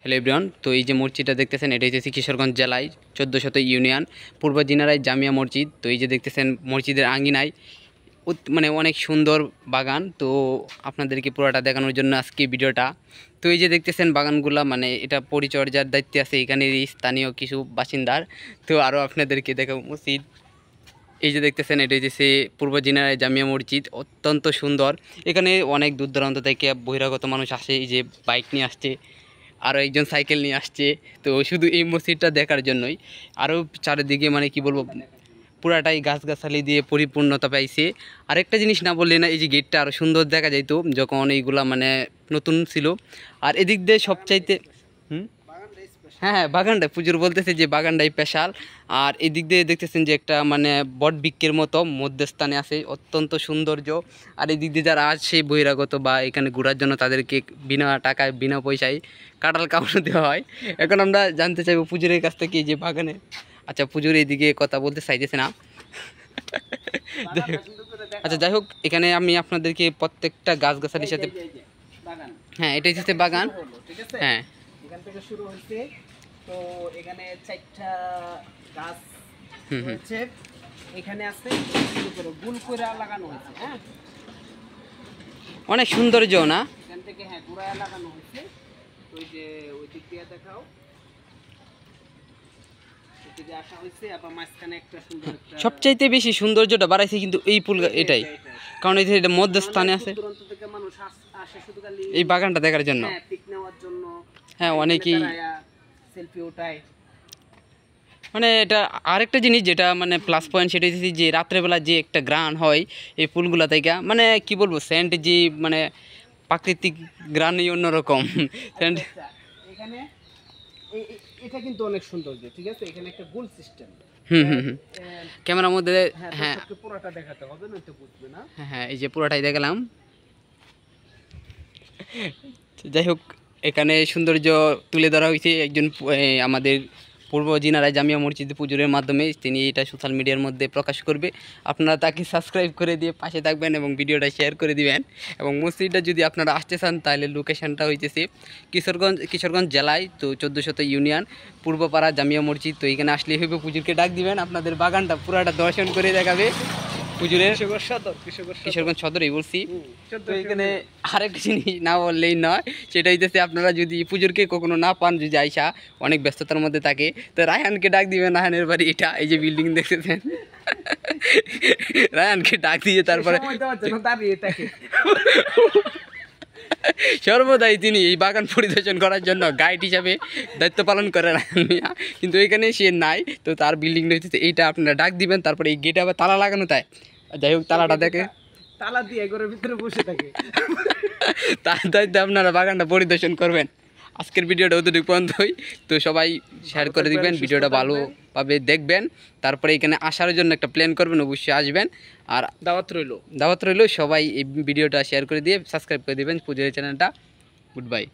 Hello everyone, তো এই যে মসজিদটা দেখতেছেন এটা হচ্ছে কিশোরগঞ্জ জেলায় 1400 ইউনিয়ন পূর্ব জিনারায় জামিয়া মসজিদ। তো এই যে দেখতেছেন মসজিদের আঙ্গিনায় মানে অনেক সুন্দর বাগান। তো আপনাদেরকে পুরোটা দেখানোর জন্য আজকে ভিডিওটা। তো এই যে দেখতেছেন বাগানগুলা, মানে এটা পরিচর্যার দায়িত্বে আছে এখানের স্থানীয় কিছু বাসিন্দার। তো আরও আপনাদেরকে দেখাবো মসজিদ। এই যে দেখতেছেন এটা হচ্ছে পূর্ব জিনারায় জামিয়া মসজিদ, অত্যন্ত সুন্দর। এখানে অনেক দূর দূরান্ত থেকে বহিরাগত মানুষ আসে, এই যে বাইক নিয়ে আসছে, আরও একজন সাইকেল নিয়ে আসছে। তো শুধু এই মসজিদটা দেখার জন্যই। আরও চারিদিকে মানে কি বলবো, পুরাটাই গাছগাছালি দিয়ে পরিপূর্ণতা পাইছে। আরেকটা জিনিস না বললে না, এই যে গেটটা আরও সুন্দর দেখা যাইতো যখন এইগুলা মানে নতুন ছিল। আর এদিক দিয়ে সবচাইতে হ্যাঁ, বাগানটা পুজোর বলতেছে যে বাগানটাই স্পেশাল। আর এদিক দিয়ে দেখতেছেন যে একটা মানে বট বৃক্ষের মতো মধ্যস্থানে আছে, অত্যন্ত সৌন্দর্য। আর এদিক দিয়ে যারা আসে বহিরাগত বা এখানে ঘোরার জন্য, তাদেরকে বিনা টাকায় বিনা পয়সায় কাঁঠাল কামড় দেওয়া হয়। এখন আমরা জানতে চাইবো পুজোরের কাছ থেকে যে বাগানে, আচ্ছা পুজোর এইদিকে কথা বলতে চাইতেছে না। আচ্ছা যাই হোক, এখানে আমি আপনাদেরকে প্রত্যেকটা গাছগাছালির সাথে, হ্যাঁ এটাই হচ্ছে বাগান। হ্যাঁ, এখান থেকে শুরু হয়েছে। তো এখানে 4টা গাছ হয়েছে, এখানে আছে গুল করে লাগানো হয়েছে। হ্যাঁ, অনেক সৌন্দর্য না এখান থেকে হ্যাঁ গুড়ায় লাগানো হয়েছে। তো ওই যে ওই দিক দিয়ে দেখাও, এদিকে আসা হয়েছে। আবার মাঝখানে একটা সুন্দর একটা সবচাইতে বেশি সৌন্দর্যটা বাড়াইছে কিন্তু এই ফুল এটাই, কারণ এই যে এটা মধ্যস্থানে আছে। দূরান্ত থেকে মানুষ আসে শুধু খালি এই বাগানটা দেখার জন্য। হ্যাঁ, পিক নেওয়ার জন্য। হ্যাঁ, অনেকেই সেলফি ওঠায়। মানে এটা আরেকটা জিনিস যেটা মানে প্লাস পয়েন্ট, সেটা হচ্ছে যে রাত্রেবেলা যে একটা গ্রান হয় এই ফুলগুলা থেকে, মানে কি বলবো, সেন্ট যে মানে প্রাকৃতিক গ্রানই অন্যরকম সেন্ট। এখানে এটা কিন্তু অনেক সৌন্দর্য, ঠিক আছে। এখানে একটা গোল সিস্টেম। ক্যামেরার মধ্যে হ্যাঁ পুরোটা দেখাতে হবে, না তো বুঝবে না। হ্যাঁ, এই যে পুরোটাই দেখালাম। যাই হোক, এখানে সৌন্দর্য তুলে ধরা হয়েছে একজন আমাদের পূর্ব জিনারায় জামিয়া মসজিদে পুজোরের মাধ্যমে। তিনি এটা সোশ্যাল মিডিয়ার মধ্যে প্রকাশ করবে। আপনারা তাকে সাবস্ক্রাইব করে দিয়ে পাশে থাকবেন এবং ভিডিওটা শেয়ার করে দিবেন। এবং মসজিদটা যদি আপনারা আসতে চান, তাহলে লোকেশানটা হইতেছে কিশোরগঞ্জ জেলায়, তো 1400 ইউনিয়ন পূর্বপাড়া জামিয়া মসজিদ। তো এখানে আসলেই হইবে, পুজোরকে ডাক দিবেন, আপনাদের বাগানটা পুরাটা দর্শন করে দেখাবে পুজোরের। কিশোরগঞ্জ সদরেই বলছি। তো এখানে আরেকটা জিনিস না বললেই নয়, সেটা হইতেছে আপনারা যদি পুজোরকে কখনো না পান, যদি আইসা অনেক ব্যস্ততার মধ্যে থাকে, তো রায়হানকে ডাক দিবেন। রায়হানের বাড়ি এটা, এই যে বিল্ডিং দেখতেছেন, রায়হানকে ডাক দিয়ে তারপরে সর্বদাই তিনি এই বাগান পরিদর্শন করার জন্য গাইড হিসাবে দায়িত্ব পালন করে রায়হান মিয়া। কিন্তু এখানে সে নাই, তো তার বিল্ডিংটা হচ্ছে এইটা, আপনারা ডাক দিবেন। তারপরে এই গেটে আবার তালা লাগানো, তাই যাই হোক তালাটা দেখে তালা দিয়ে ঘরের ভিতরে বসে থাকে। তার দায়িত্বে আপনারা বাগানটা পরিদর্শন করবেন। আজকের ভিডিওটা অতটুকু পর্যন্তই। তো সবাই শেয়ার করে দিবেন, ভিডিওটা ভালোভাবে দেখবেন, তারপরে এখানে আসার জন্য একটা প্ল্যান করবেন, অবশ্যই আসবেন। আর দাওয়াত রইল, সবাই এই ভিডিওটা শেয়ার করে দিয়ে সাবস্ক্রাইব করে দিবেন পুজোর চ্যানেলটা। Good bye.